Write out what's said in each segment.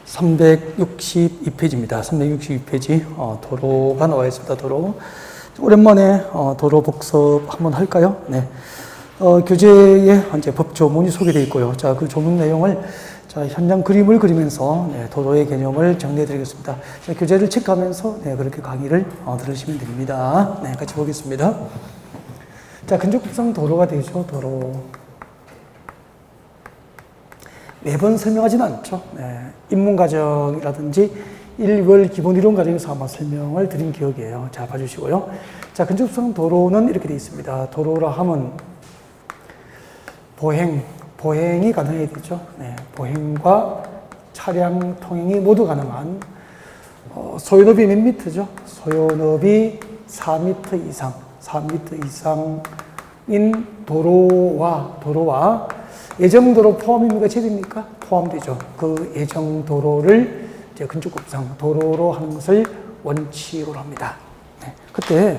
362페이지입니다. 362페이지. 도로가 나와 있습니다. 도로. 오랜만에 도로 복습 한번 할까요? 네. 교재에 이제 법 조문이 소개되어 있고요. 자, 그 조문 내용을 현장 그림을 그리면서 도로의 개념을 정리해 드리겠습니다. 자, 교재를 체크하면서 그렇게 강의를 들으시면 됩니다. 네, 같이 보겠습니다. 자, 근접급성 도로가 되죠. 도로. 매번 설명하지는 않죠. 입문과정이라든지 1월 기본이론 과정에서 아마 설명을 드린 기억이에요. 자, 봐주시고요. 자, 근접성 도로는 이렇게 되어 있습니다. 도로라 하면 보행이 가능해야 되죠. 보행과 차량 통행이 모두 가능한 소요너비 몇 미터죠? 소요너비 4m 이상, 4m 이상인 도로와 예정도로 포함입니까? 제입니까? 포함되죠. 그 예정도로를 이제 근접급성 도로로 하는 것을 원칙으로 합니다. 그때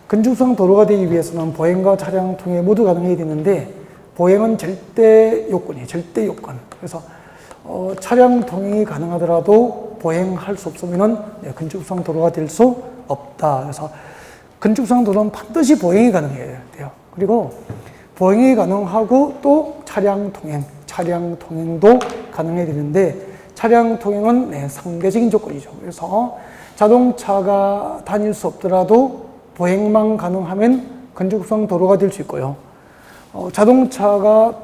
근접성 도로가 되기 위해서는 보행과 차량 통행 모두 가능해야 되는데 보행은 절대 요건이에요. 절대 요건. 그래서 차량 통행이 가능하더라도 보행할 수 없으면은 근접성 도로가 될 수 없다. 그래서 근접성 도로는 반드시 보행이 가능해야 돼요. 그리고 보행이 가능하고 또 차량 통행도 가능해야 되는데 차량 통행은 상대적인 조건이죠. 그래서 자동차가 다닐 수 없더라도 보행만 가능하면 근접성 도로가 될 수 있고요. 자동차가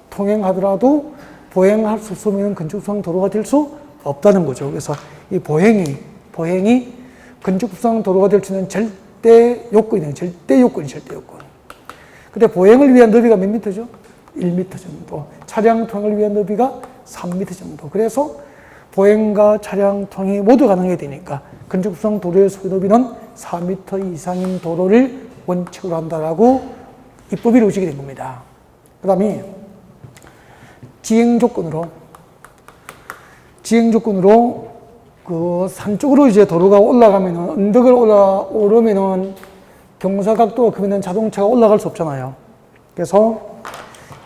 통행하더라도 보행할 수 없으면 근접성 도로가 될 수 없다는 거죠. 그래서 이 보행이 근접성 도로가 될 수 있는 절대 요건이에요. 절대 요건. 근데 보행을 위한 너비가 몇 미터죠? 1m 정도. 차량 통행을 위한 너비가 3m 정도. 그래서 보행과 차량 통행이 모두 가능해야 되니까 근접성 도로의 소요 너비는 4m 이상인 도로를 원칙으로 한다라고 입법이 이루어지게 된 겁니다. 그 다음에 지행 조건으로 그 산 쪽으로 이제 도로가 올라가면은 언덕을 오르면은 경사각도가 크면 자동차가 올라갈 수 없잖아요. 그래서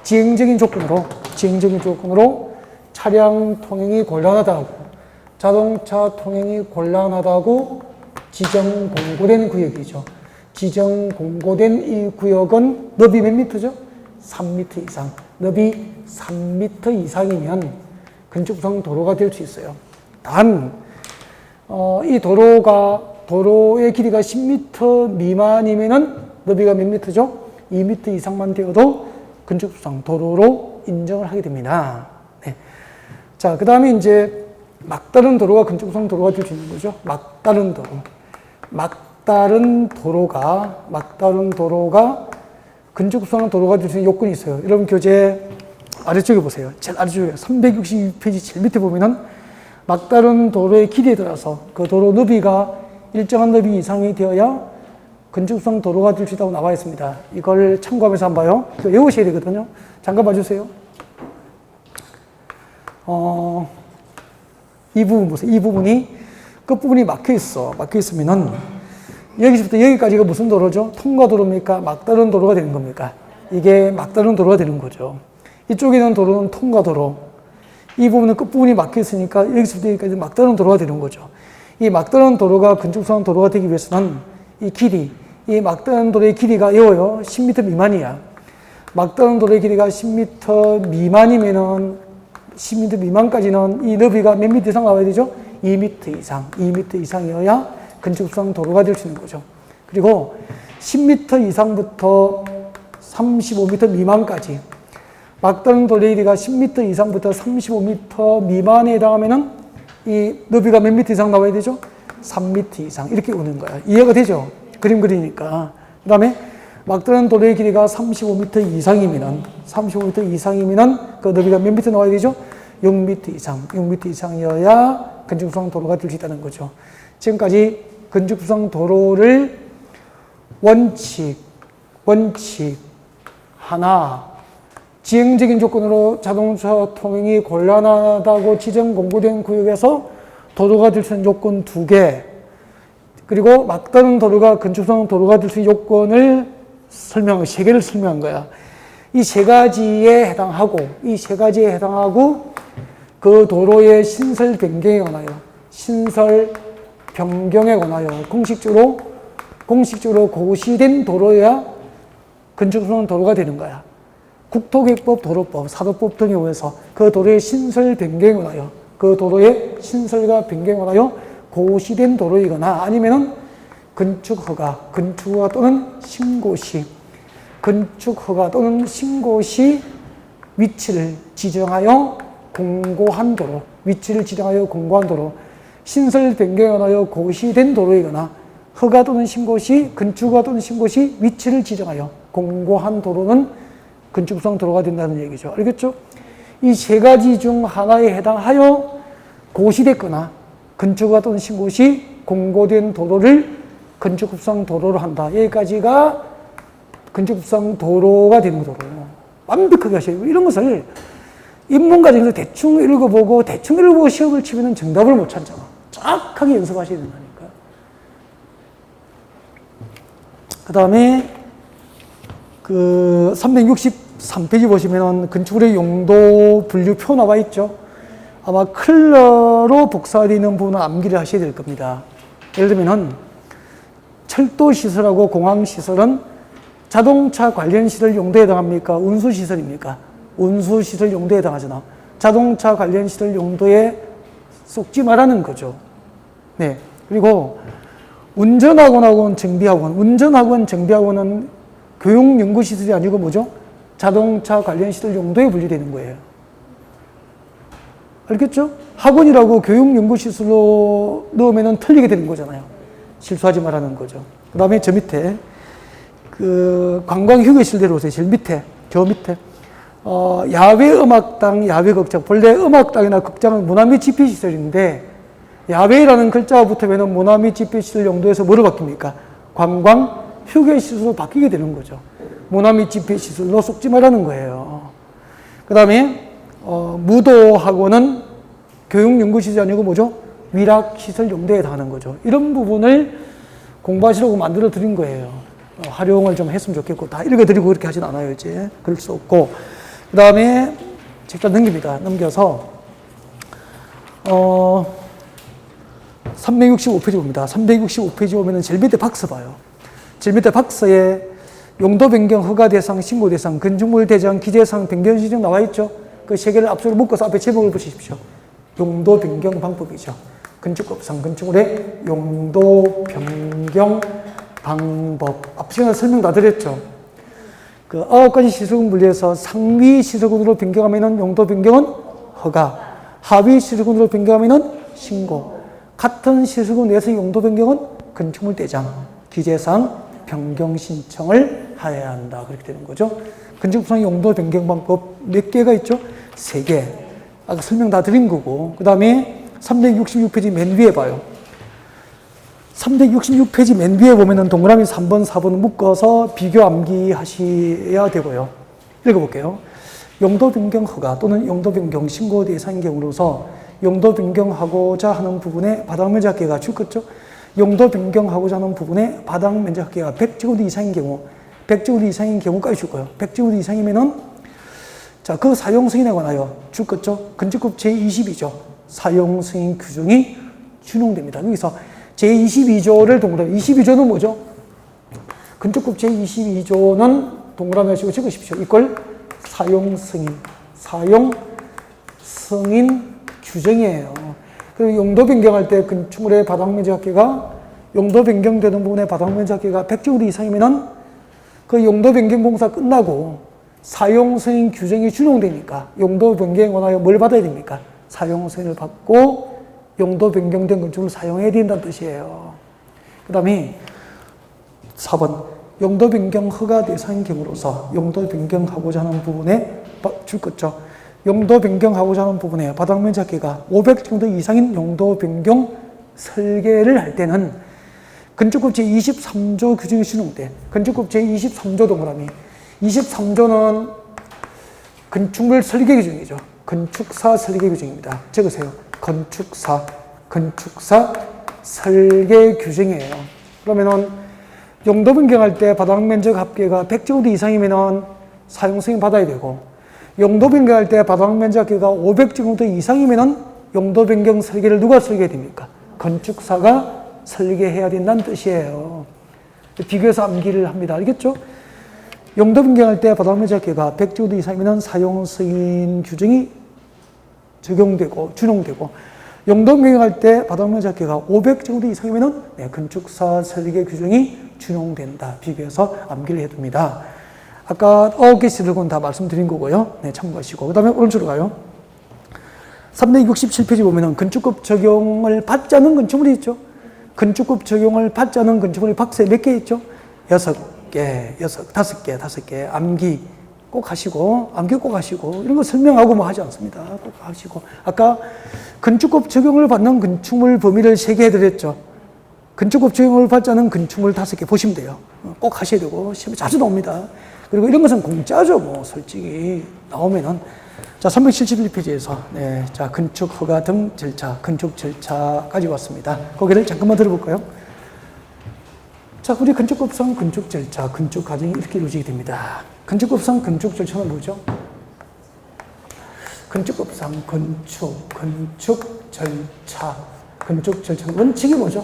지행적인 조건으로 차량 통행이 곤란하다고, 자동차 통행이 곤란하다고 지정 공고된 구역이죠. 지정 공고된 이 구역은 너비 몇 미터죠? 3m 이상. 너비 3m 이상이면 근접성 도로가 될 수 있어요. 단, 이 도로의 길이가 10m 미만이면은 너비가 몇 미터죠? 2m 이상만 되어도 근접성 도로로 인정을 하게 됩니다. 네. 자, 그 다음에 이제 막다른 도로가 근접성 도로가 될 수 있는 거죠. 막다른 도로가 근접성 도로가 될 수 있는 요건이 있어요. 여러분 교재 아래쪽에 보세요. 제일 아래쪽에 362페이지 제일 밑에 보면은 막다른 도로의 길이에 따라서 그 도로 너비가 일정한 너비 이상이 되어야 근접성 도로가 될 수 있다고 나와 있습니다. 이걸 참고하면서 한번 봐요. 이거 외우셔야 되거든요. 잠깐 봐주세요. 이 부분 보세요. 이 부분이 끝부분이 막혀 있으면은 여기서부터 여기까지가 무슨 도로죠? 통과도로입니까? 막다른 도로가 되는 겁니까? 이게 막다른 도로가 되는 거죠. 이쪽에 있는 도로는 통과도로. 이 부분은 끝부분이 막혀 있으니까 여기서부터 여기까지 막다른 도로가 되는 거죠. 이 막다른 도로가 근접성 도로가 되기 위해서는 이 막다른 도로의 길이가 외워요. 10m 미만이야. 막다른 도로의 길이가 10m 미만이면은 10m 미만까지는 이 너비가 몇 미터 이상 나와야 되죠? 2m 이상이어야 근접성 도로가 될 수 있는 거죠. 그리고 10m 이상부터 35m 미만까지 막다른 도로의 길이가 10m 이상부터 35m 미만에 해당하면은 이 너비가 몇 미터 이상 나와야 되죠? 3m 이상 이렇게 오는 거야. 이해가 되죠? 그림 그리니까. 그 다음에 막다른 도로의 길이가 35m 이상이면은 그 너비가 몇 미터 나와야 되죠? 6m 이상이어야 근접성 도로가 될 수 있다는 거죠. 지금까지 근접성 도로를 원칙 하나, 지행적인 조건으로 자동차 통행이 곤란하다고 지정 공고된 구역에서 도로가 될 수 있는 요건 2개, 그리고 막다른 도로가 근접성 도로가 될 수 있는 요건을 3개를 설명한 거야. 이 세 가지에 해당하고 그 도로의 신설 변경에 관하여, 신설 변경에 관하여 공식적으로 고시된 도로야 건축성 도로가 되는 거야. 국토계획법, 도로법, 사도법 등에 의해서 그 도로의 신설 변경에 관하여, 그 도로의 신설과 변경에 관하여 고시된 도로이거나 아니면은 건축허가 또는 신고시, 건축허가 또는 신고시 위치를 지정하여 공고한 도로, 신설 변경에 관하여 고시된 도로이거나 허가 또는 신고시, 건축허가 또는 신고시 위치를 지정하여 공고한 도로는 건축성 도로가 된다는 얘기죠. 알겠죠? 이 세 가지 중 하나에 해당하여 고시됐거나 건축허가 또는 신고시 공고된 도로를 건축급성 도로로 한다. 여기까지가 건축급성 도로가 되는 도로예요. 완벽하게 하셔야 돼요. 이런 것을 입문 과정에서 대충 읽어보고 시험을 치면 정답을 못 찾잖아. 정확하게 연습하셔야 된다니까. 그 다음에 그 363페이지 보시면은 건축물의 용도 분류표 나와 있죠. 아마 컬러로 복사되어 있는 부분은 암기를 하셔야 될 겁니다. 예를 들면은 철도시설하고 공항시설은 자동차 관련 시설 용도에 해당합니까? 운수시설입니까? 운수시설 용도에 해당하잖아. 자동차 관련 시설 용도에 속지 말라는 거죠. 네. 그리고 운전학원하고는 정비학원은 교육연구시설이 아니고 뭐죠? 자동차 관련 시설 용도에 분류되는 거예요. 알겠죠? 학원이라고 교육연구시설로 넣으면 틀리게 되는 거잖아요. 실수하지 말라는 거죠. 그 다음에 저 밑에, 관광휴게실대로 오세요. 제일 밑에, 저 밑에. 야외음악당, 야외극장. 본래 음악당이나 극장은 문화 및 집회시설인데, 야외라는 글자가 붙으면 문화 및 집회시설 용도에서 뭐로 바뀝니까? 관광휴게시설로 바뀌게 되는 거죠. 문화 및 집회시설로 속지 말라는 거예요. 그 다음에, 무도학원은 교육연구시설이 아니고 뭐죠? 위락시설 용도에 해당하는 거죠. 이런 부분을 공부하시려고 만들어 드린 거예요. 활용을 좀 했으면 좋겠고, 다 읽어드리고 그렇게 하진 않아요, 이제. 그럴 수 없고. 그 다음에 책자 넘깁니다. 넘겨서, 365페이지 봅니다. 365페이지 보면은 제일 밑에 박스 봐요. 제일 밑에 박스에 용도 변경 허가 대상, 신고 대상, 건축물 대장, 기재상, 변경 신청 나와 있죠? 그 세 개를 앞으로 묶어서 앞에 제목을 보십시오. 용도 변경 방법이죠. 건축법상 건축물의 용도 변경 방법. 앞 시간에 설명 다 드렸죠. 그 9가지 시설군 분리해서 상위 시설군으로 변경하면은 용도 변경은 허가, 하위 시설군으로 변경하면은 신고, 같은 시설군 내에서 용도 변경은 건축물 대장, 기재상, 변경 신청을 하여야 한다. 그렇게 되는 거죠. 건축법상 용도 변경 방법 몇 개가 있죠? 3개. 아까 설명 다 드린 거고. 그 다음에 366페이지 맨 위에 봐요. 366페이지 맨 위에 보면은 동그라미 3번, 4번 묶어서 비교 암기하셔야 되고요. 읽어볼게요. 용도 변경 허가 또는 용도 변경 신고 대상인 경우로서 용도 변경하고자 하는 부분에 바닥 면적 합계가 줄겠죠? 용도 변경하고자 하는 부분에 바닥 면적 합계가 100제곱미터 이상인 경우, 100제곱미터 이상인 경우까지 줄 거예요. 100제곱미터 이상이면은 자, 그 사용 승인에 관하여 줄 거죠? 건축법 제22조 사용 승인 규정이 준용됩니다. 여기서 제22조를 동그라미, 22조는 뭐죠? 건축법 제22조는 동그라미 하시고 적으십시오. 이걸 사용 승인 규정이에요. 그리고 용도 변경할 때 건축물의 바닥 면적 합계가 용도 변경되는 부분의 바닥 면적 합계가 100제곱미터 이상이면은 그 용도 변경 공사 끝나고 사용 승인 규정이 준용되니까 용도 변경에 관하여 뭘 받아야 됩니까? 사용 승인을 받고 용도 변경된 건축물을 사용해야 된다는 뜻이에요. 그 다음에 4번 용도 변경 허가 대상인 경우로서 용도 변경하고자 하는 부분에 줄 것죠. 용도 변경하고자 하는 부분에 바닥 면적 합계가 500제곱미터 이상인 용도 변경 설계를 할 때는 건축법 제23조 규정이 준용돼. 건축법 제23조 동그라미. 23조는 건축물 설계 규정이죠. 건축사 설계 규정입니다. 적으세요. 건축사 설계 규정이에요. 그러면은 용도 변경할 때 바닥 면적 합계가 100제곱미터 이상이면은 사용 승인 받아야 되고, 용도 변경할 때 바닥 면적가 500제곱미터 이상이면은 용도 변경 설계를 누가 설계해야 됩니까? 건축사가 설계해야 된다는 뜻이에요. 비교해서 암기를 합니다. 알겠죠? 용도 변경할 때 바닥 면적가 100제곱미터 이상이면은 사용 승인 규정이 적용되고 준용되고, 용도 변경할 때 바닥 면적가 500제곱미터 이상이면은 건축사 설계 규정이 준용된다. 비교해서 암기를 해둡니다. 아까 9개 시들고는 다 말씀드린 거고요. 네, 참고하시고. 그 다음에 오른쪽으로 가요. 367페이지 보면은 건축법 적용을 받지 않는 건축물이 있죠. 건축법 적용을 받지 않는 건축물이 박스에 몇 개 있죠? 6개, 5개. 암기 꼭 하시고, 이런 거 설명하고 뭐 하지 않습니다. 꼭 하시고. 아까 건축법 적용을 받는 건축물 범위를 3개 해드렸죠. 건축법 적용을 받지 않는 건축물 5개 보시면 돼요. 꼭 하셔야 되고, 시험에 자주 나옵니다. 그리고 이런 것은 공짜죠, 뭐, 솔직히. 나오면은. 자, 371페이지에서, 네, 자, 건축 허가 등 절차, 건축 절차까지 왔습니다. 거기를 잠깐만 들어볼까요? 자, 우리 건축법상 건축 절차, 건축 과정이 이렇게 이루어지게 됩니다. 건축법상 건축 절차는 뭐죠? 건축법상 건축 절차, 건축 절차는 원칙이 뭐죠?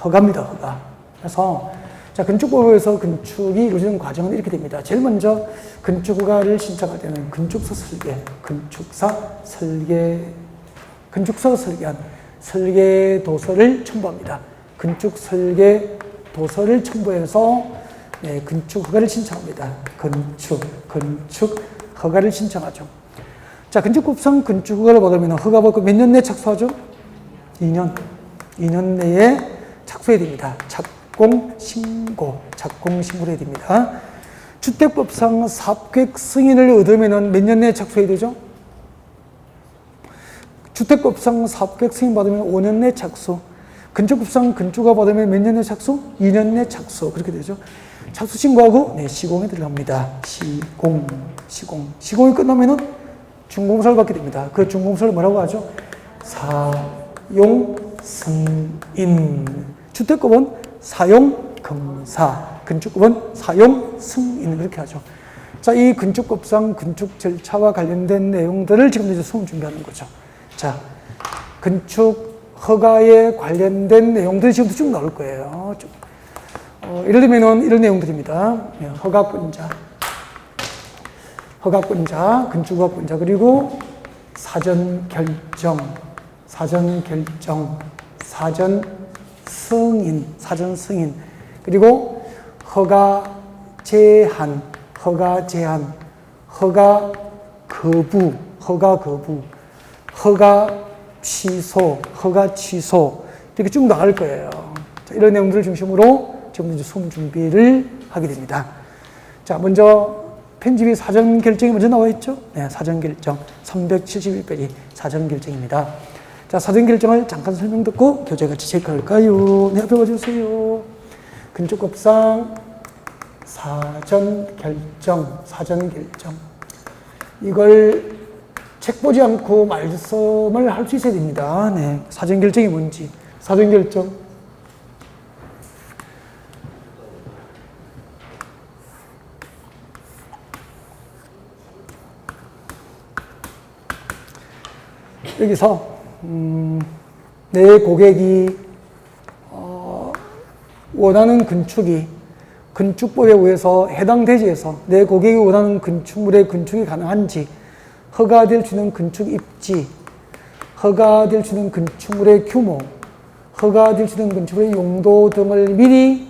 허가입니다, 허가. 그래서, 자, 건축법에서 건축이 이루어지는 과정은 이렇게 됩니다. 제일 먼저 건축허가를 신청할 때는 건축사가 설계한 설계도서를 첨부합니다. 건축설계도서를 첨부해서 건축허가를 신청합니다. 건축허가를 신청하죠. 자, 건축법상 건축허가를 받으면 허가받고 몇 년 내에 착수하죠? 2년 내에 착수해야 됩니다. 착공신고를 해야 됩니다. 주택법상 사업계획 승인을 얻으면 몇 년 내에 착수해야 되죠? 주택법상 사업계획 승인 받으면 5년 내에 착수. 건축법상 건축허가 받으면 몇 년 내에 착수? 2년 내에 착수. 그렇게 되죠. 착수 신고하고 시공에 들어갑니다. 시공이 끝나면은 준공사를 받게 됩니다. 그 준공사를 뭐라고 하죠? 사용 승인. 주택법은 사용검사, 건축법은 사용승인, 그렇게 하죠. 자, 이 건축법상 건축 절차와 관련된 내용들을 지금 이제 수험 준비하는 거죠. 자, 건축 허가에 관련된 내용들이 지금부터 쭉 나올 거예요. 예를 들면 이런 내용들입니다. 허가권자, 건축허가권자, 그리고 사전결정, 사전 승인, 그리고 허가 제한, 허가 거부, 허가 취소, 이렇게 쭉 나갈 거예요. 자, 이런 내용들을 중심으로 지금 이제 수험 준비를 하게 됩니다. 자, 먼저 편집이 사전 결정이 먼저 나와 있죠? 네, 사전 결정 371페이지 사전 결정입니다. 자, 사전 결정을 잠깐 설명 듣고 교재 같이 체크할까요? 네, 앞에 와주세요. 건축법상 사전 결정. 이걸 책 보지 않고 말씀을 할 수 있어야 됩니다. 네, 사전 결정이 뭔지. 사전 결정. 여기서 내 고객이 원하는 건축이 건축법에 의해서 해당 대지에서 내 고객이 원하는 건축물의 건축이 가능한지, 허가될 수 있는 건축 입지, 허가될 수 있는 건축물의 규모, 허가될 수 있는 건축물의 용도 등을 미리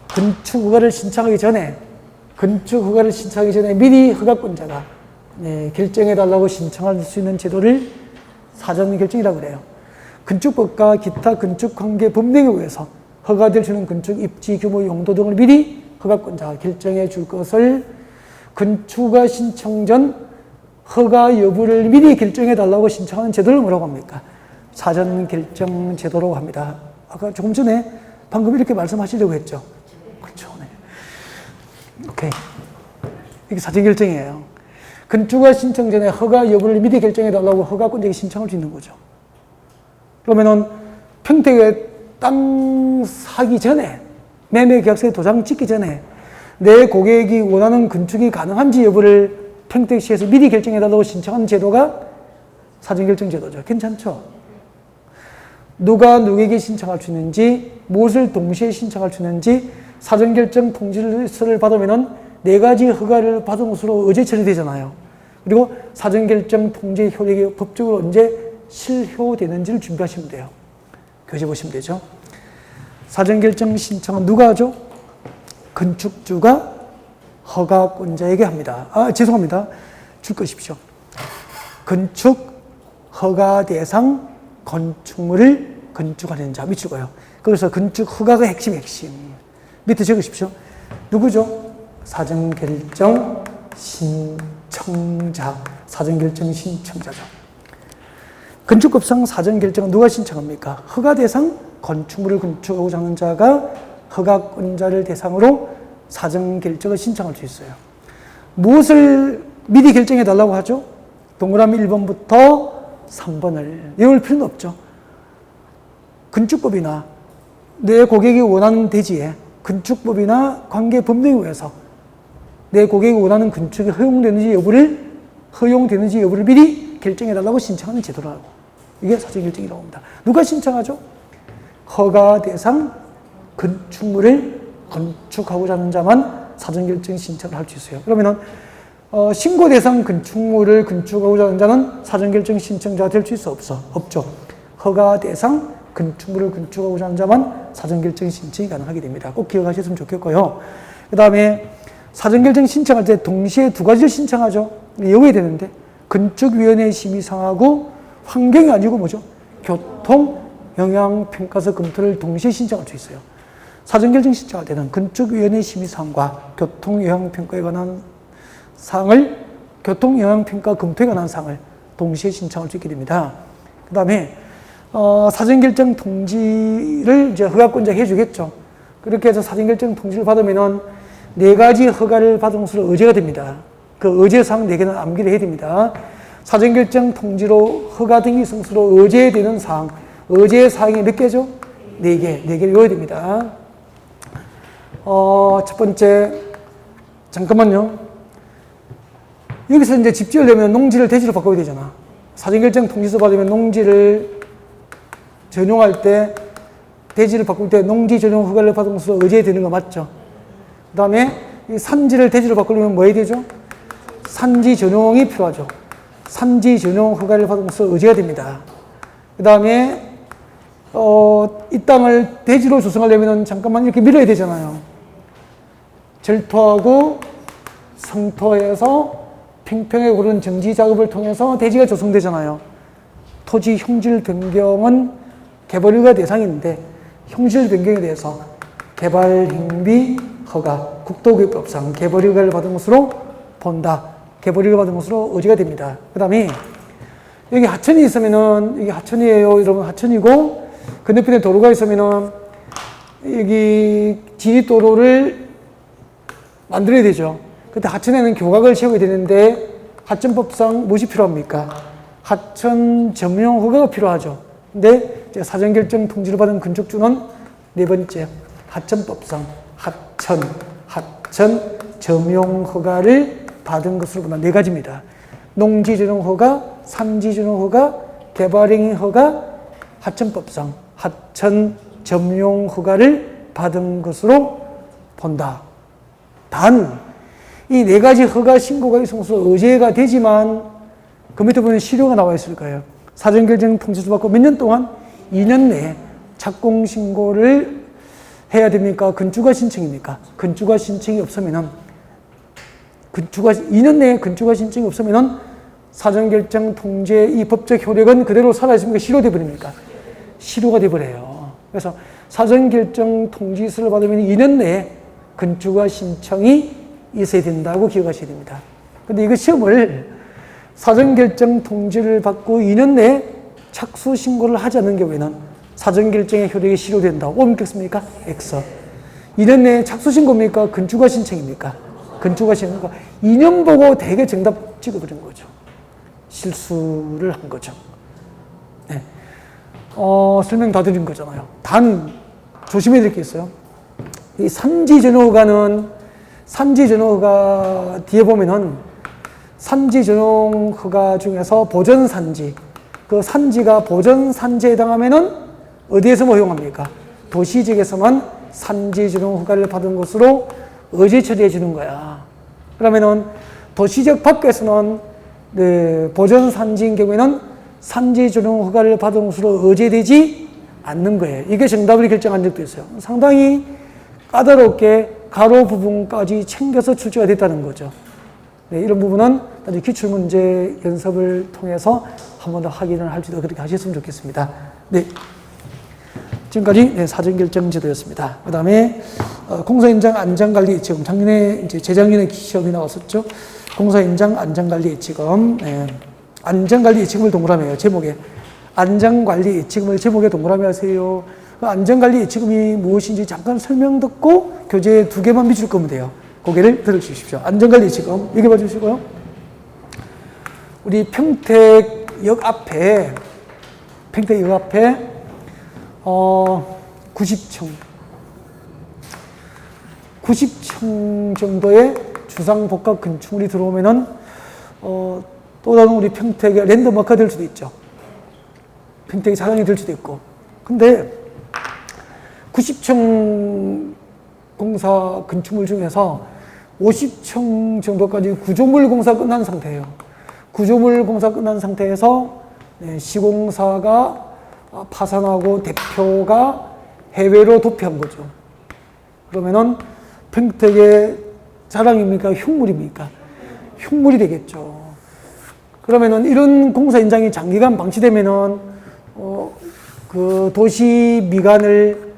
건축허가를 신청하기 전에 미리 허가권자가 결정해달라고 신청할 수 있는 제도를 사전 결정이라고 그래요. 건축법과 기타 건축관계 법령에 의해서 허가될 수 있는 건축 입지, 규모, 용도 등을 미리 허가권자가 결정해 줄 것을 건축허가 신청 전 허가 여부를 미리 결정해 달라고 신청하는 제도를 뭐라고 합니까? 사전 결정 제도라고 합니다. 아까 조금 전에 방금 이렇게 말씀하시려고 했죠? 그렇죠. 네. 오케이. 이게 사전 결정이에요. 건축허가 신청 전에 허가 여부를 미리 결정해 달라고 허가권자에게 신청할 수 있는 거죠. 그러면은 평택에 땅 사기 전에, 매매 계약서에 도장 찍기 전에 내 고객이 원하는 건축이 가능한지 여부를 평택시에서 미리 결정해달라고 신청한 제도가 사전결정 제도죠. 괜찮죠? 누가 누구에게 신청할 수 있는지, 무엇을 동시에 신청할 수 있는지 사전결정 통지서를 받으면은 4가지 허가를 받은 것으로 의제 처리되잖아요. 그리고 사전결정 통지 효력이 법적으로 언제 실효되는지를 준비하시면 돼요. 교재 보시면 되죠. 사전결정 신청은 누가 하죠? 건축주가 허가권자에게 합니다. 죄송합니다. 줄 것이십시오. 건축 허가 대상 건축물을 건축하는 자 밑줄 거예요. 그래서 건축 허가가 핵심. 밑에 적으십시오. 누구죠? 사전결정 신청자. 사전결정 신청자죠. 건축법상 사전결정은 누가 신청합니까? 허가 대상 건축물을 건축하고자 하는 자가 허가권자를 대상으로 사전결정을 신청할 수 있어요. 무엇을 미리 결정해 달라고 하죠? 동그라미 1번부터 3번을 외울 필요는 없죠. 건축법이나 내 고객이 원하는 대지에 건축법이나 관계 법령에 의해서 내 고객이 원하는 건축이 허용되는지 여부를 미리 결정해 달라고 신청하는 제도라고. 이게 사전결정이라고 합니다. 누가 신청하죠? 허가 대상 건축물을 건축하고자 하는 자만 사전결정 신청을 할 수 있어요. 그러면은 신고 대상 건축물을 건축하고자 하는 자는 사전결정 신청자가 될 수 있어? 없죠. 허가 대상 건축물을 건축하고자 하는 자만 사전결정 신청이 가능하게 됩니다. 꼭 기억하셨으면 좋겠고요. 그 다음에 사전결정 신청할 때 동시에 2가지를 신청하죠. 외워야 되는데 건축위원회 심의상하고 환경이 아니고 뭐죠? 교통 영향평가서 검토를 동시에 신청할 수 있어요. 사전결정 신청할 때는 건축위원회 심의사항과 교통영향평가에 관한 사항을, 교통영향평가 검토에 관한 사항을 동시에 신청할 수 있게 됩니다. 그 다음에 사전결정 통지를 이제 허가권자가 해주겠죠. 그렇게 해서 사전결정 통지를 받으면은 4가지 허가를 받은 것으로 의제가 됩니다. 그 의제사항 4개는 암기를 해야 됩니다. 사전결정 통지로 허가 등기 성수로 의제되는 사항, 의제 사항이 몇 개죠? 4개를 외워야 됩니다. 첫 번째, 잠깐만요. 여기서 이제 집 지으려면 농지를 대지로 바꿔야 되잖아. 사전결정 통지서 받으면 농지를 전용할 때, 대지를 바꿀 때 농지 전용 허가를 받은 것으로 의제되는 거 맞죠? 그 다음에 산지를 대지로 바꾸려면 뭐 해야 되죠? 산지 전용이 필요하죠. 산지 전용 허가를 받은 것으로 의제가 됩니다. 그 다음에 이 땅을 대지로 조성하려면 잠깐만 이렇게 밀어야 되잖아요. 절토하고 성토해서 평평에 오른 정지 작업을 통해서 대지가 조성되잖아요. 토지 형질 변경은 개발허가 대상인데 형질 변경에 대해서 개발 행위 허가, 국토교육법상 개발허가를 받은 것으로 본다. 개발허가 받은 것으로 의지가 됩니다. 그 다음에 여기 하천이 있으면은, 이게 하천이에요. 여러분, 하천이고, 건너편에 도로가 있으면은, 여기 지리도로를 만들어야 되죠. 그때 하천에는 교각을 세워야 되는데, 하천법상 무엇이 필요합니까? 하천 점용 허가가 필요하죠. 근데 사전결정 통지를 받은 건축주는 4번째, 하천법상 하천 점용 허가를 받은 것으로 보나 4가지입니다. 농지 전용 허가, 산지 전용 허가, 개발행위 허가, 하천법상 하천 점용 허가를 받은 것으로 본다. 단, 이 4가지 허가 신고가 있어서 의제가 되지만 그 밑에 보면 실효가 나와 있을 거예요. 사전결정 통지서 받고 몇 년 동안? 2년 내에 착공 신고를 해야 됩니까? 건축허가 신청입니까? 건축허가 신청이 없으면은 2년 내에 건축허가 신청이 없으면은 사전결정 통지의 이 법적 효력은 그대로 살아있습니까? 실효돼 버립니까? 실효가 돼 버려요. 그래서 사전결정 통지서를 받으면 2년 내에 건축허가 신청이 있어야 된다고 기억하셔야 됩니다. 근데 이거 시험을 사전결정 통지를 받고 2년 내에 착수 신고를 하지 않는 경우에는 사전결정의 효력이 실효된다. O 믿겠습니까? X. 2년 내에 착수 신고입니까? 건축허가 신청입니까? 건축허가 신청이니까 2년 보고 대개 정답 찍어버린 거죠. 실수를 한 거죠. 네. 설명 다 드린 거잖아요. 단 조심해야 될 게 있어요. 이 산지 전용허가는 산지 전용허가 뒤에 보면은 산지 전용 허가 중에서 보전 산지, 그 산지가 보전 산지에 해당하면은 어디에서 허용합니까? 도시지역에서만 산지 전용 허가를 받은 것으로 의제 처리해 주는 거야. 그러면은 도시지역 밖에서는 네, 보전 산지인 경우에는 산지 전용 허가를 받은 것으로 의제되지 않는 거예요. 이게 정답을 결정한 적도 있어요. 상당히 까다롭게 가로 부분까지 챙겨서 출제가 됐다는 거죠. 네, 이런 부분은 나중에 기출문제 연습을 통해서 한 번 더 확인을 할지도 그렇게 하셨으면 좋겠습니다. 네. 지금까지 네, 사전결정 제도였습니다. 그 다음에 공사현장 안전관리 예치금. 작년에 이제 재작년에 시험이 나왔었죠. 공사현장 안전관리 예치금. 네. 안전관리 예치금을 동그라미 해요. 제목에. 안전관리 예치금을 제목에 동그라미 하세요. 그 안전관리 예치금이 무엇인지 잠깐 설명 듣고 교재에 2개만 비출 거면 돼요. 고개를 들어주십시오. 안전관리 예치금. 여기 봐주시고요. 우리 평택역 앞에 90층 정도의 주상복합 건축물이 들어오면은 또 다른 우리 평택의 랜드마크가 될 수도 있죠. 평택이 자랑이 될 수도 있고. 근데 90층 공사 건축물 중에서 50층 정도까지 구조물 공사 끝난 상태예요. 구조물 공사 끝난 상태에서 시공사가 파산하고 대표가 해외로 도피한 거죠. 그러면은 평택의 자랑입니까? 흉물입니까? 흉물이 되겠죠. 그러면은 이런 공사 현장이 장기간 방치되면은 그 도시 미관을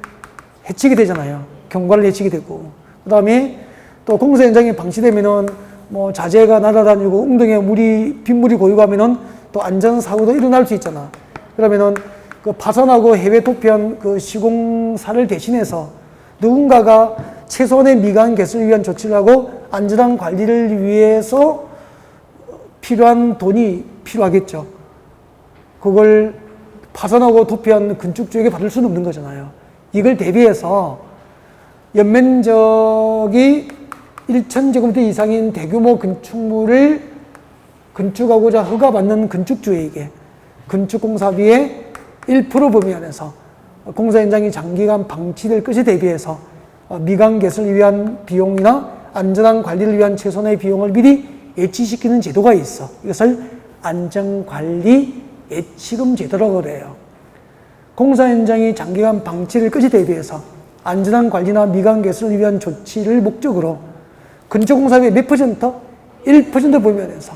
해치게 되잖아요. 경관을 해치게 되고. 그 다음에 또 공사 현장이 방치되면은 뭐 자재가 날아다니고 웅덩이에 빗물이 고이고하면은 또 안전사고도 일어날 수 있잖아. 그러면은 그 파산하고 해외 도피한 그 시공사를 대신해서 누군가가 최소한의 미관 개선을 위한 조치를 하고 안전한 관리를 위해서 필요한 돈이 필요하겠죠. 그걸 파산하고 도피한 건축주에게 받을 수는 없는 거잖아요. 이걸 대비해서 연면적이 1,000제곱미터 이상인 대규모 건축물을 건축하고자 허가받는 건축주에게 건축공사비의 1% 범위 안에서 공사 현장이 장기간 방치될 것에 대비해서 미관 개선을 위한 비용이나 안전한 관리를 위한 최소한의 비용을 미리 예치시키는 제도가 있어. 이것을 안전관리 예치금 제도라고 그래요. 공사 현장이 장기간 방치될 것에 대비해서 안전한 관리나 미관 개선을 위한 조치를 목적으로 건축공사비의 몇 %? 1% 범위 안에서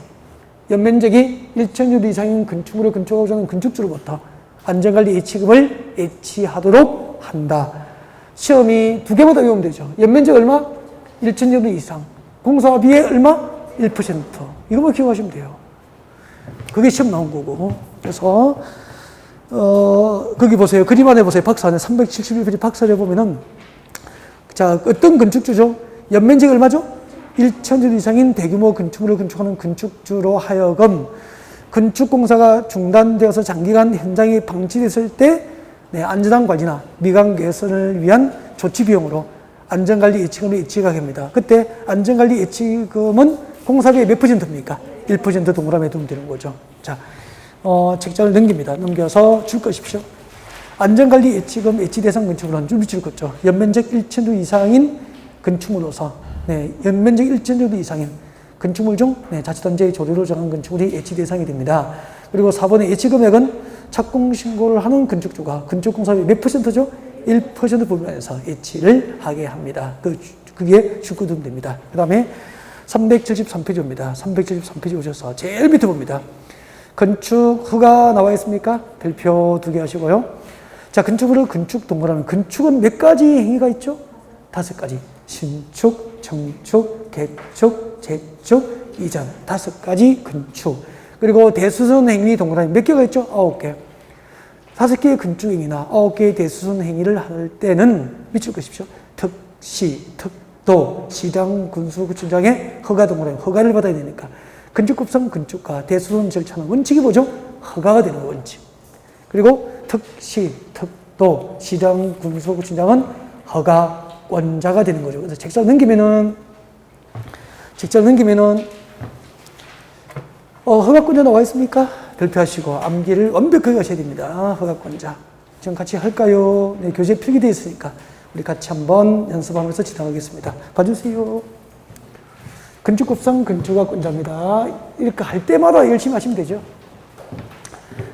연면적이 1,000제곱 이상인 건축물을 건축하고자 하는 건축주로부터 안전관리 예치금을 예치하도록 한다. 시험이 2개마다 외우면 되죠. 연면적 얼마? 1,000제곱 이상. 공사비의 얼마? 1%. 이거만 기억하시면 돼요. 그게 시험 나온 거고. 그래서 거기 보세요. 그림 안에 보세요. 박스 안에 371페이지 박스 안에 보면은 자, 어떤 건축주죠? 연면적이 얼마죠? 1,000제곱 이상인 대규모 건축물을 건축하는 건축주로 하여금 건축공사가 중단되어서 장기간 현장이 방치됐을 때 안전한 관리나 미관 개선을 위한 조치 비용으로 안전관리 예치금을 예치하게 합니다. 그때 안전관리 예치금은 공사비의 몇 %입니까? 1% 동그라미에 두면 되는 거죠. 자, 책자를 넘깁니다. 넘겨서 줄 것이십시오. 안전관리 예치금 예치 대상 건축물은 줄 밑줄 긋죠. 연면적 1,000제곱 이상인 건축물로서 연면적 1,000제곱 이상인 건축물 중 자치단체의 조례로 정한 건축물이 예치 대상이 됩니다. 그리고 4번의 예치 금액은 착공 신고를 하는 건축주가 건축공사비 몇 %죠? 1% 범위 안에서 예치를 하게 합니다. 그게 줄거두면 됩니다. 그 다음에 373페이지입니다. 373페이지 오셔서 제일 밑에 봅니다. 건축 허가 나와 있습니까? 별표 2개 하시고요. 자, 건축물을 건축 동그라미. 건축은 몇 가지 행위가 있죠? 5가지. 신축, 청축, 개축, 재축, 이전. 5가지 건축. 그리고 대수선 행위 동그라미 몇 개가 있죠? 9개. 5개의 건축 행위나 9개의 대수선 행위를 할 때는 미칠 것이십시오. 특시, 특도, 시당, 군수구청장의 허가 동그라미. 허가를 받아야 되니까. 건축급상 건축가, 대수선 절차는 원칙이 뭐죠? 허가가 되는 원칙. 그리고 특시, 특도, 시당, 군수구청장은 허가권자가 되는 거죠. 그래서 책자를 넘기면은 허가권자 나와 있습니까? 발표하시고 암기를 완벽하게 하셔야 됩니다. 허가권자. 지금 같이 할까요? 네, 교재에 필기되어 있으니까 우리 같이 한번 연습하면서 진행하겠습니다. 봐주세요. 건축법상 건축허가권자입니다. 이렇게 할 때마다 열심히 하시면 되죠.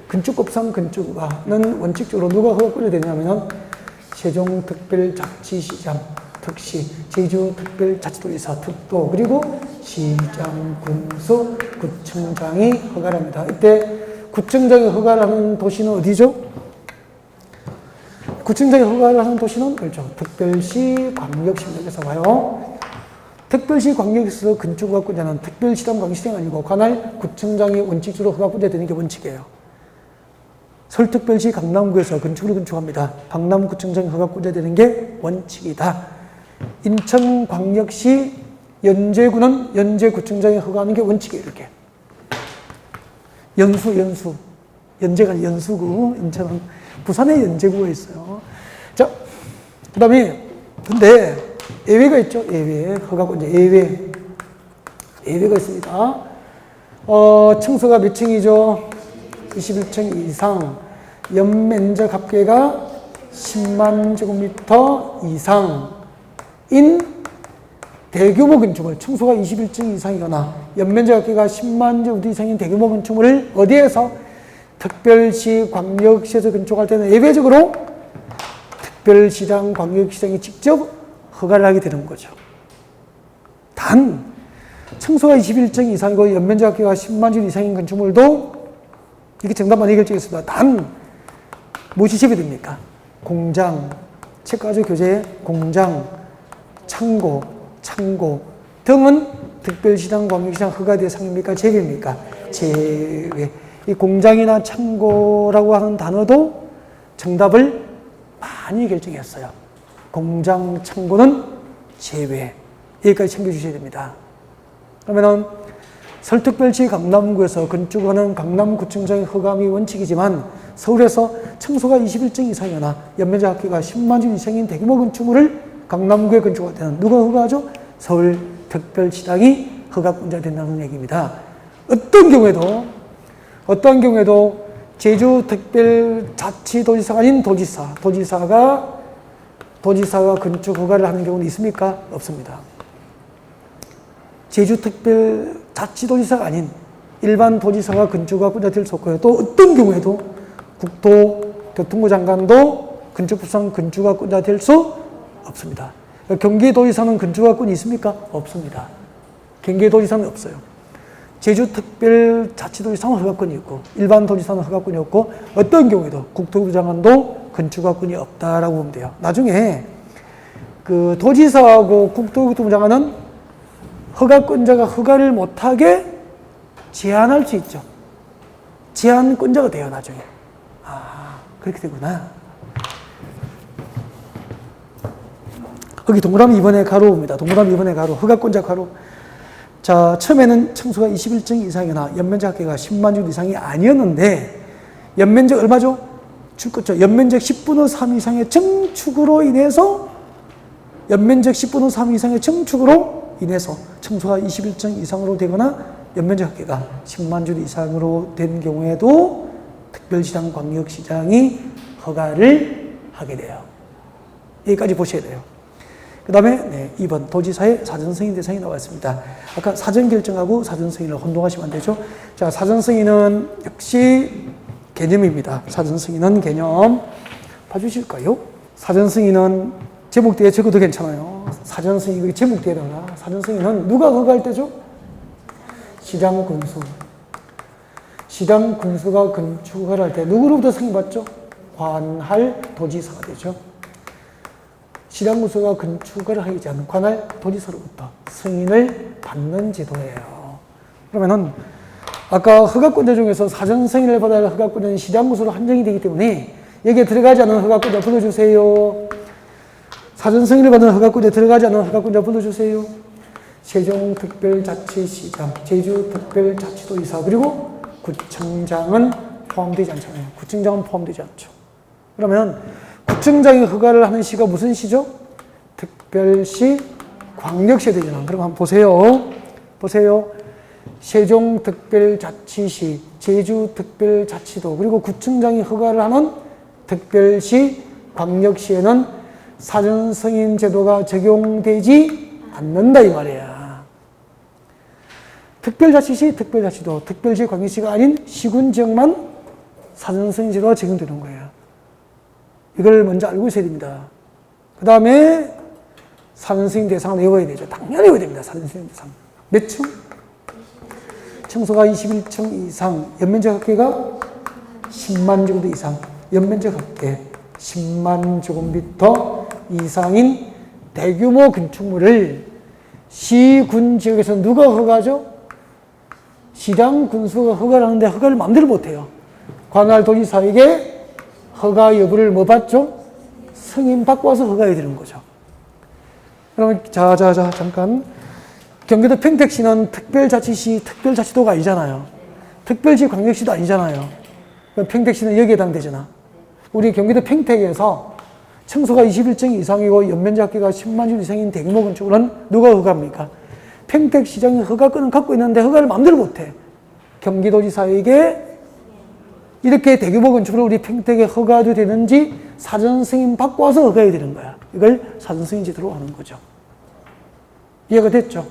건축법상 건축허가는 원칙적으로 누가 허가권자 되냐면 세종특별자치시장, 특시, 제주특별자치도지사, 특도, 그리고 시장, 군수, 구청장이 허가를 합니다. 이때 구청장이 허가를 하는 도시는 어디죠? 구청장이 허가를 하는 도시는 그렇죠. 특별시, 광역시입니다. 그래서 봐요. 특별시, 광역시에서 건축허가권자는 특별시당, 광역시당이 아니고 관할 구청장이 원칙적으로 허가권자 되는 게 원칙이에요. 서울특별시 강남구에서 건축을 건축합니다. 강남구청장이 허가권자 되는 게 원칙이다. 인천광역시 연제구는 연제구청장이 허가하는 게 원칙이에요. 이렇게. 연수. 연제가 연수구, 인천은 부산에 연제구가 있어요. 자, 그 다음에, 근데 예외가 있죠. 예외. 허가권자 예외가 있습니다. 층수가 몇 층이죠? 21층 이상. 연면적 합계가 10만 제곱미터 이상인 대규모 건축물, 층수가 21층 이상이거나 연면적 합계가 10만 제곱미터 이상인 대규모 건축물을 어디에서? 특별시, 광역시에서 건축할 때는 예외적으로 특별시장, 광역시장이 직접 허가를 하게 되는 거죠. 단, 층수가 21층 이상이고 연면적 합계가 10만 제곱 이상인 건축물도 이렇게 정답만 해결되겠습니다. 단, 무엇이 제외됩니까? 공장, 책가주 교재에 공장, 창고 등은 특별시장, 광역시장 허가 대상입니까? 제외입니까? 제외. 이 공장이나 창고라고 하는 단어도 정답을 많이 결정했어요. 공장, 창고는 제외. 여기까지 챙겨주셔야 됩니다. 그러면은 서울특별시 강남구에서 건축하는 강남구청장의 허가함이 원칙이지만 서울에서 층수가 21층 이상이거나 연면적 합계가 10만 주 이상인 대규모 건축물을 강남구에 건축할 때는 누가 허가하죠? 서울특별시장이 허가권자 된다는 얘기입니다. 어떤 경우에도 제주특별자치도지사가 아닌 도지사가 건축 허가를 하는 경우는 있습니까? 없습니다. 제주특별자치도지사가 아닌 일반 도지사가 건축허가권자 될 수 없고요. 또 어떤 경우에도 국토교통부 장관도 건축법상 건축허가권자 될 수 없습니다. 경기도지사는 건축허가권이 있습니까? 없습니다. 경기도지사는 없어요. 제주특별자치도지사는 허가권이 있고 일반 도지사는 허가권이 없고 어떤 경우에도 국토부 장관도 건축허가권이 없다라고 보면 돼요. 나중에 그 도지사하고 국토교통부 장관은 허가권자가 허가를 못하게 제한할 수 있죠. 제한권자가 돼요, 나중에. 아, 그렇게 되구나. 여기 동그라미 2번에 가로입니다. 동그라미 2번에 가로, 허가권자 가로. 자, 처음에는 층수가 21층 이상이나 연면적 합계가 10만 주 이상이 아니었는데, 연면적 얼마죠? 연면적 10분의 3 이상의 증축으로 인해서, 연면적 10분의 3 이상의 증축으로 인해서 층수가 21층 이상으로 되거나 연면적 합계가 10만 주 이상으로 된 경우에도 특별시장, 광역시장이 허가를 하게 돼요. 여기까지 보셔야 돼요. 그 다음에 2번 도지사의 사전승인 대상이 나와 있습니다. 아까 사전결정하고 사전승인을 혼동하시면 안 되죠. 자, 사전승인은 역시 개념입니다. 사전승인은 개념 봐주실까요? 사전승인은 제목 뒤에 적어도 괜찮아요. 사전승인 제목 뒤에다가 사전승인은 누가 허가할 때죠? 시장 군수. 시장 군수가 건축을 할 때 누구로부터 승인받죠? 관할 도지사가 되죠. 시장 군수가 건축을 하지 않는 관할 도지사로부터 승인을 받는 제도예요. 그러면은 아까 허가권자 중에서 사전 승인을 받아야 할 허가권자는 시장 군수로 한정이 되기 때문에 여기에 들어가지 않은 허가권자 불러주세요. 사전 승인을 받은 허가권자에 들어가지 않은 허가권자 불러주세요. 세종특별자치시장, 제주특별자치도지사, 그리고 구청장은 포함되지 않잖아요. 구청장은 포함되지 않죠. 그러면 구청장이 허가를 하는 시가 무슨 시죠? 특별시, 광역시에 되잖아. 그럼 한번 보세요. 세종특별자치시, 제주특별자치도, 그리고 구청장이 허가를 하는 특별시, 광역시에는 사전승인 제도가 적용되지 않는다 이 말이야. 특별자치시, 특별자치도, 특별시, 광역시가 아닌 시군 지역만 사전승인 제도가 적용되는 거예요. 이걸 먼저 알고 있어야 됩니다. 그 다음에 사전승인 대상을 외워야 되죠. 당연히 외워야 됩니다. 사전승인 대상. 몇 층? 층수가 21층 이상, 연면적 합계가 10만 제곱미터 이상, 연면적 합계 10만 제곱미터 이상인 대규모 건축물을 시군 지역에서 누가 허가죠? 시장 군수가 허가를 하는데 허가를 마음대로 못해요. 관할 도지사에게 허가 여부를 뭐 받죠? 승인 받고 와서 허가해야 되는 거죠. 그러면 잠깐. 경기도 평택시는 특별자치시, 특별자치도가 아니잖아요. 특별시, 광역시도 아니잖아요. 평택시는 여기에 해당되잖아. 우리 경기도 평택에서 층수가 21층 이상이고 연면적 합계가 10만 주 이상인 대규모 건축물은 누가 허가합니까? 평택시장이 허가권을 갖고 있는데 허가를 마음대로 못해. 경기도지사에게 이렇게 대규모 건축물을 우리 평택에 허가도 되는지 사전 승인 받고 와서 허가해야 되는 거야. 이걸 사전 승인 제도로 하는 거죠. 이해가 됐죠?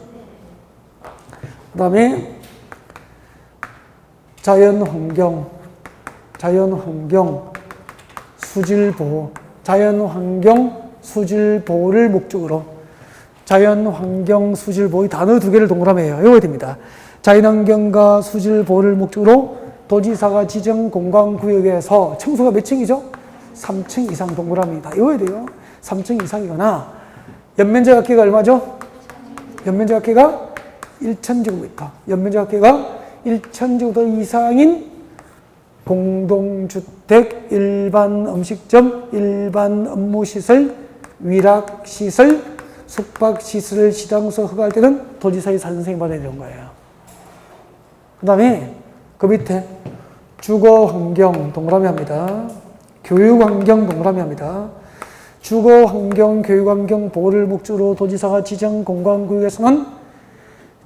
그 다음에 자연환경, 수질보호, 자연환경, 수질보호를 목적으로 자연환경, 수질보호 단어 두 개를 동그라미에 외워야 됩니다. 자연환경과 수질보호를 목적으로 도지사가 지정 공간구역에서 층수가 몇 층이죠? 3층 이상 동그라미 다 외워야 돼요. 3층 이상이거나 연면적 합계가 얼마죠? 연면적 합계가 1,000제곱미터, 연면적 합계가 1,000제곱미터 이상인 공동주택, 일반 음식점, 일반 업무시설, 위락시설, 숙박시설을 시장에서 허가할 때는 도지사의 사전승인 받아야 되는 거예요. 그 다음에 그 밑에 주거환경 동그라미 합니다. 교육환경 동그라미 합니다. 주거환경, 교육환경 보호를 목적으로 도지사가 지정 공간구역에서는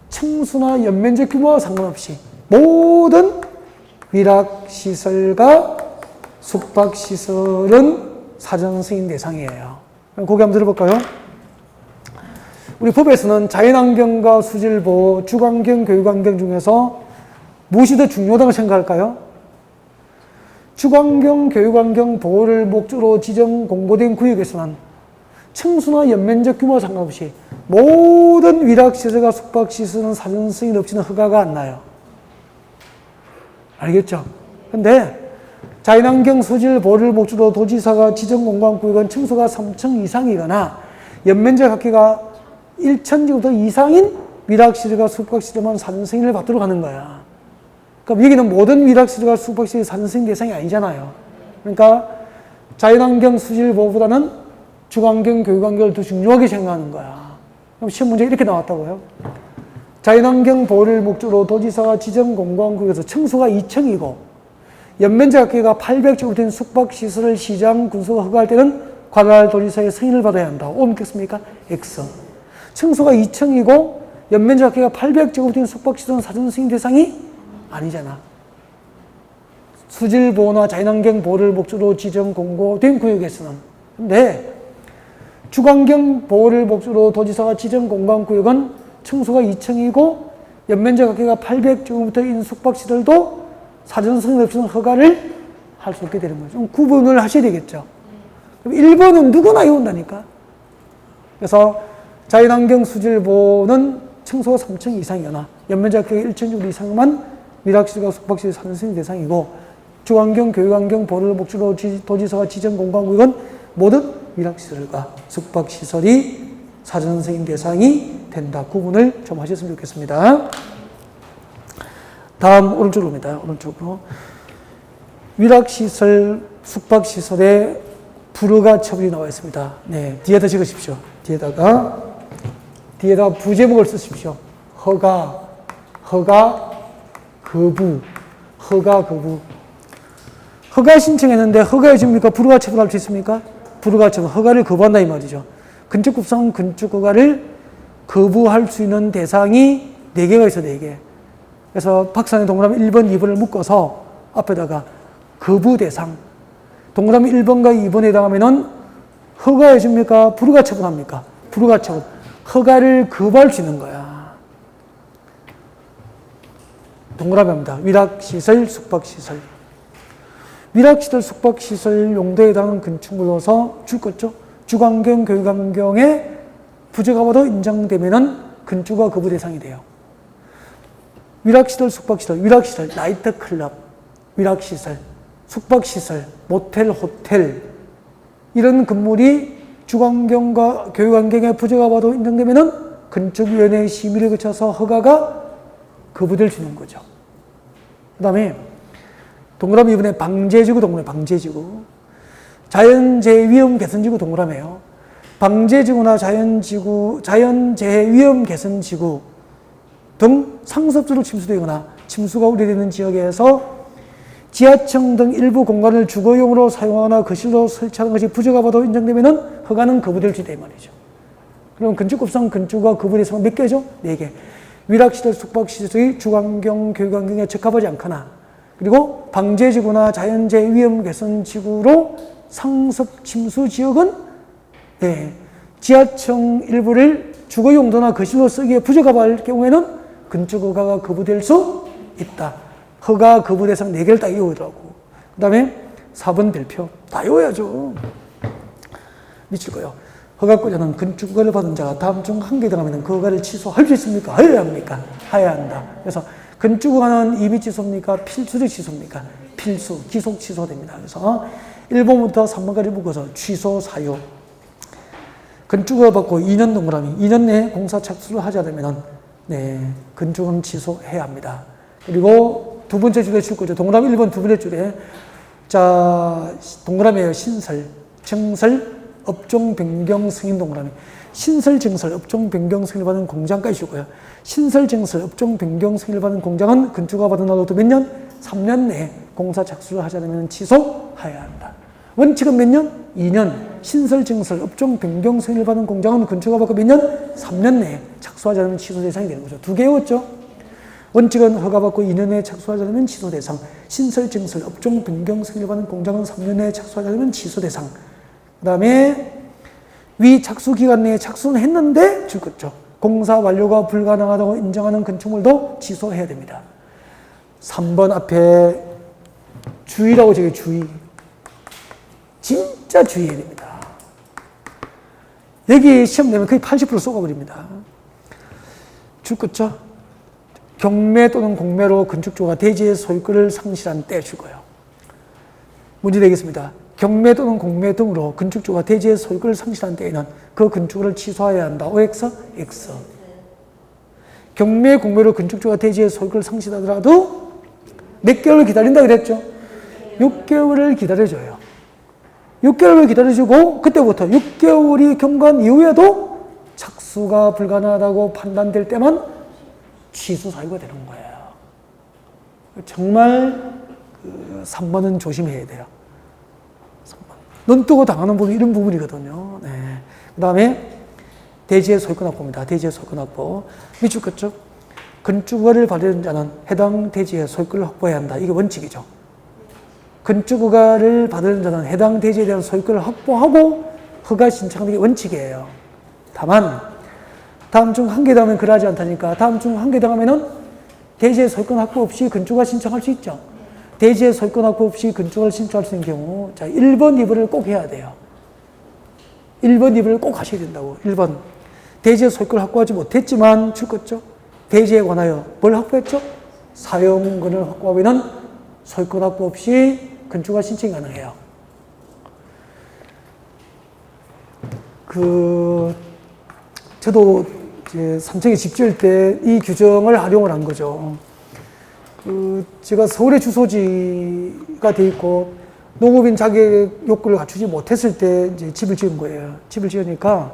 층수나 연면적 규모와 상관없이 모든 위락시설과 숙박시설은 사전승인 대상이에요. 거기 한번 들어볼까요? 우리 법에서는 자연환경과 수질보호, 주거환경, 교육환경 중에서 무엇이 더 중요하다고 생각할까요? 주거환경, 교육환경 보호를 목적으로 지정 공고된 구역에서는 층수나 연면적 규모와 상관없이 모든 위락시설과 숙박시설은 사전승인 없이는 허가가 안 나요. 알겠죠? 근데 자연환경 수질 보호를 목적으로 도지사가 지정 공간구역은 층수가 3층 이상이거나 연면적 합계가 1,000제곱미터 이상인 위락시설과 숙박시설만 사전승인을 받도록 하는 거야. 그럼 여기는 모든 위락시설과 숙박시설이 사전승인 대상이 아니잖아요. 그러니까 자연환경 수질 보호보다는 주거환경, 교육환경을 더 중요하게 생각하는 거야. 그럼 시험 문제 이렇게 나왔다고요. 자연환경 보호를 목적으로 도지사가 지정 공간구역에서 층수가 2층이고 연면적 합계가 800제곱미터 된 숙박시설을 시장 군수가 허가할 때는 관할 도지사의 승인을 받아야 한다. O 믿겠습니까? X. 층수가 2층이고 연면적 합계가 800제곱미터 된 숙박시설은 사전승인 대상이 아니잖아. 수질보호나 자연환경 보호를 목적으로 지정 공고된 구역에서는. 근데 주거환경 보호를 목적으로 도지사가 지정 공간구역은 층수가 2층이고 연면적 합계가 800제곱미터인 숙박시설도 사전승인 없이는 허가를 할 수 없게 되는 거죠. 좀 구분을 하셔야 되겠죠. 그럼 1번은 누구나 외운다니까. 그래서 자연환경 수질보호는 층수가 3층 이상이거나 연면적 합계가 1층 이상만 위락시설과 숙박시설 사전승인 대상이고 주거환경, 교육환경 보호를 목적으로 도지사가 지정 공간구역은 모든 위락시설과 숙박시설이 사전승인 대상이 된다. 구분을 좀 하셨으면 좋겠습니다. 다음 오른쪽으로 옵니다. 오른쪽으로. 위락시설, 숙박시설에 불허가 처분이 나와 있습니다. 네, 뒤에다 적으십시오. 뒤에다가 부제목을 쓰십시오. 허가, 거부. 허가 신청했는데 허가해 줍니까? 불허가 처분할 수 있습니까? 불허가 처분, 허가를 거부한다 이 말이죠. 건축법상 건축허가를 거부할 수 있는 대상이 4개가 있어, 4개. 그래서 박산의 동그라미 1번, 2번을 묶어서 앞에다가 거부 대상. 동그라미 1번과 2번에 해당하면은 허가해 줍니까? 불허가 처분합니까? 불허가 처분. 허가를 거부할 수 있는 거야. 동그라미입니다. 위락시설, 숙박시설. 위락시설, 숙박시설 용도에 해당하는 건축물로서 줄 것죠. 주관경, 교육환경에 부적합으로 인정되면은 건축허가 거부 대상이 돼요. 위락시설, 숙박시설, 위락시설, 나이트클럽, 위락시설, 숙박시설, 모텔, 호텔 이런 건물이 주관경과 교육환경에 부적합으로 인정되면은 건축위원회의 심의를 거쳐서 허가가 거부될 수 있는 거죠. 그 다음에 동그라미 이번에 방제지구 동그라미 방제지구 자연재해 위험 개선지구 동그라미예요. 방제지구나 자연재해 위험 개선지구 등 상습적으로 침수되거나 침수가 우려되는 지역에서 지하층 등 일부 공간을 주거용으로 사용하거나 거실로 설치하는 것이 부적합하다고 인정되면 허가는 거부될 수 있다 이 말이죠. 그럼 건축법상 건축허가 거부 대상은 몇 개죠? 4개. 위락시설, 숙박시설의 주관경, 교육환경에 적합하지 않거나 그리고 방제지구나 자연재해 위험 개선지구로 상습 침수 지역은 지하층 일부를 주거용도나 거실로 쓰기에 부적합할 경우에는 건축허가가 거부될 수 있다. 허가 거부 대상 4개를 딱 외우더라고. 그 다음에 4번 별표. 다 외워야죠. 미칠 거예요. 허가권자는 건축허가를 받은 자가 다음 중 한 개 들어가면 그 허가를 취소할 수 있습니까? 해야 합니까? 해야 한다. 그래서 건축허가는 임의 취소입니까? 필수적 취소입니까? 필수, 기속 취소됩니다. 그래서 1번부터 3번까지 묶어서 취소 사유. 건축허가 받고 2년 동그라미, 2년 내에 공사 착수를 하지 않으면 건축은 취소해야 합니다. 그리고 두 번째 줄에 줄 거죠. 동그라미 1번 두 번째 줄에 자 동그라미에요. 신설, 증설, 업종 변경 승인 동그라미. 신설, 증설, 업종 변경 승인을 받은 공장까지 줄 거예요. 신설, 증설, 업종 변경 승인을 받은 공장은 건축허가 받은 날로부터 몇 년? 3년 내에 공사 착수를 하지 않으면 취소해야 한다. 원칙은 몇 년? 2년. 신설, 증설, 업종 변경 승인을 받은 공장은 건축허가 받고 몇 년? 3년 내에 착수하지 않으면 취소 대상이 되는 거죠. 2개 외웠죠? 원칙은 허가받고 2년 내에 착수하지 않으면 취소 대상. 신설, 증설, 업종 변경 승인을 받은 공장은 3년 내에 착수하지 않으면 취소 대상. 그 다음에 위 착수 기간 내에 착수는 했는데 줄 것죠. 공사 완료가 불가능하다고 인정하는 건축물도 취소해야 됩니다. 3번 앞에 주의라고 적어요. 주의. 진짜 주의해야 됩니다. 여기 시험 내면 거의 80% 쏘가버립니다. 줄 것죠. 경매 또는 공매로 건축주가 대지의 소유권을 상실한 때 줄 거예요. 문제 되겠습니다. 경매 또는 공매 등으로 건축주가 대지의 소유권을 상실한 때에는 그 건축을 취소해야 한다. OX, X. 경매, 공매로 건축주가 대지의 소유권을 상실하더라도 몇 개월을 기다린다 그랬죠? 6개월을 기다려줘요. 6개월을 기다려주고 그때부터 6개월이 경과한 이후에도 착수가 불가능하다고 판단될 때만 취소 사유가 되는 거예요. 정말 3번은 조심해야 돼요. 3번. 눈 뜨고 당하는 부분이 이런 부분이거든요. 네. 그 다음에 대지의 소유권 확보입니다. 대지의 소유권 확보. 밑줄 긋죠? 건축허가를 받은 자는 해당 대지의 소유권을 확보해야 한다. 이게 원칙이죠. 건축허가를 받은 자는 해당 대지에 대한 소유권을 확보하고 허가 신청하는 게 원칙이에요. 다만 다음 중 한 개 당하면 그러하지 않다니까 다음 중 한 개 당하면은 대지의 소유권 확보 없이 건축허가 신청할 수 있죠. 대지의 소유권 확보 없이 건축허가를 신청할 수 있는 경우 자 1번, 2번을 꼭 해야 돼요. 1번, 2번을 꼭 하셔야 된다고. 1번 대지의 소유권을 확보하지 못했지만 줄 것죠. 대지에 관하여 뭘 확보했죠? 사용권을 확보하면은 소유권 확보 없이 건축허가 신청이 가능해요. 저도 이제 3층에 집 지을 때 이 규정을 활용을 한 거죠. 제가 서울에 주소지가 돼 있고 농업인 자격 요건을 갖추지 못했을 때 이제 집을 지은 거예요. 집을 지으니까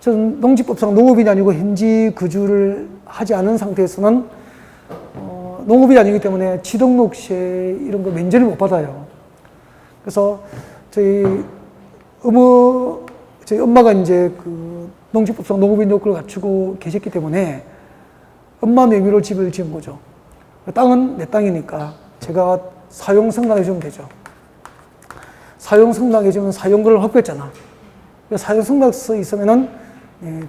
저는 농지법상 농업인이 아니고 현지 거주를 하지 않은 상태에서는 농업인이 아니기 때문에 취등록세 이런 거 면제를 못 받아요. 그래서 저희 엄마가 이제 농지법상 농업인 요건을 갖추고 계셨기 때문에 엄마 명의로 집을 지은 거죠. 땅은 내 땅이니까 제가 사용 승낙해주면 되죠. 사용 승낙해주면 사용권을 확보했잖아. 사용 승낙서 있으면은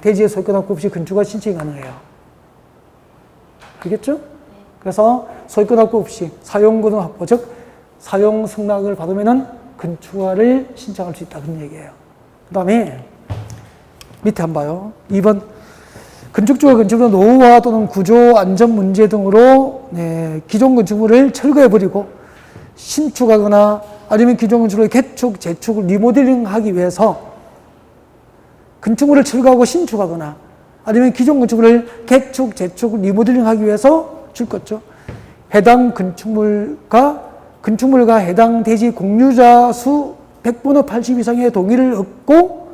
대지의 소유권 확보 없이 건축가 신청이 가능해요. 알겠죠? 그래서 소유권 확보 없이 사용권 확보, 즉 사용 승낙을 받으면은 건축가를 신청할 수 있다 그런 얘기예요. 그 다음에 밑에 한번 봐요. 2번 건축주가 건축물의 노후화 또는 구조 안전 문제 등으로 기존 건축물을 철거해버리고 신축하거나 아니면 기존 건축물의 개축, 재축을 리모델링하기 위해서 건축물을 철거하고 신축하거나 아니면 기존 건축물을 개축, 재축, 리모델링하기 위해서 줄 거죠. 해당 건축물과 해당 대지 공유자 수 100분의 80 이상의 동의를 얻고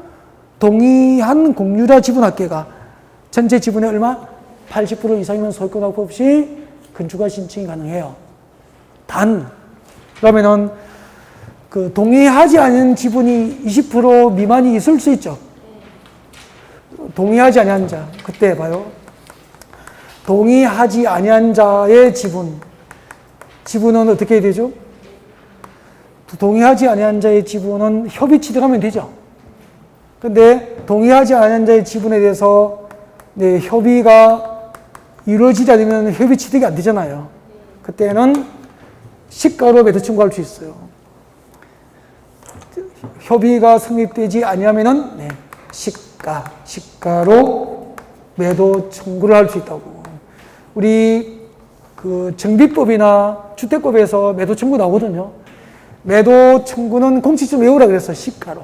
동의한 공유자 지분 합계가 전체 지분의 얼마? 80% 이상이면 소유권 확보 없이 건축가 신청이 가능해요. 그러면은 그 동의하지 않은 지분이 20% 미만이 있을 수 있죠. 동의하지 아니한 자, 그때 봐요. 동의하지 아니한 자의 지분은 어떻게 해야 되죠? 동의하지 아니한 자의 지분은 협의 취득하면 되죠. 근데 동의하지 아니한 자의 지분에 대해서 협의가 이루어지지 않으면 협의 취득이 안 되잖아요. 그때는 시가로 매도 청구할 수 있어요. 협의가 성립되지 아니하면은 시가로 매도 청구를 할 수 있다고. 우리 그 정비법이나 주택법에서 매도 청구 나오거든요. 매도 청구는 공식 좀 외우라 그랬어. 시가로.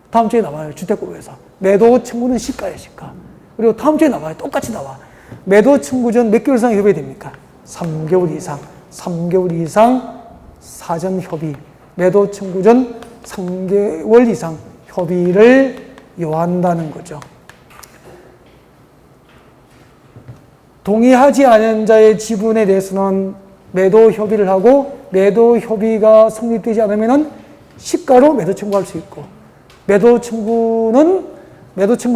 다음 주에 나와요. 주택법에서. 매도 청구는 시가예요. 시가. 그리고 다음 주에 나와요. 똑같이 나와. 매도 청구 전 몇 개월 이상 협의됩니까? 3개월 이상. 3개월 이상 사전 협의. 매도 청구 전 3개월 이상 협의를 요한다는 거죠. 동의하지 않은 자의 지분에 대해서는 매도 협의를 하고 매도 협의가 성립되지 않으면 시가로 매도 청구할 수 있고 매도 청구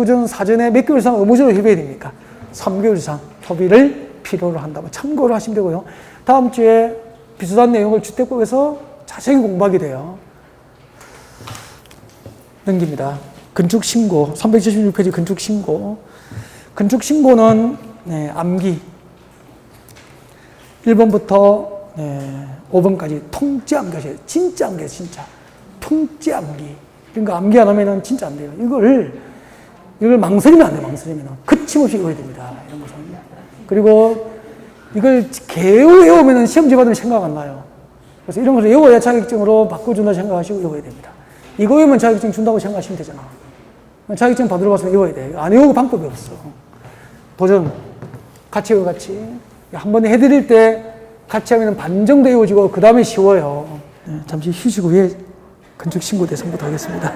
전 사전에 몇 개월 이상 의무적으로 협의해야 됩니까? 3개월 이상 협의를 필요로 한다고 참고를 하시면 되고요. 다음 주에 비슷한 내용을 주택법에서 자세히 공부하게 돼요. 넘깁니다. 건축신고 376페이지 건축신고. 건축신고는 암기 1번부터 5번까지 통째 암기하셔야 돼요. 진짜 암기해요. 진짜. 통째 암기. 그러니까 암기 안 하면 진짜 안 돼요. 이걸 망설이면 안 돼요. 망설이면. 거침없이 외워야 됩니다. 이런 것은. 그리고 이걸 개우 외우면 시험지 받으면 생각 안 나요. 그래서 이런 것을 외워야 자격증으로 바꿔준다 생각하시고 외워야 됩니다. 이거 외우면 자격증 준다고 생각하시면 되잖아. 자격증 받으러 가서 외워야 돼. 안 외우고 방법이 없어. 도전. 같이 외워, 같이. 한 번에 해드릴 때 같이 하면 반 정도 외워지고 그 다음에 쉬워요. 잠시 휴식 후에 건축신고 대상부터 하겠습니다.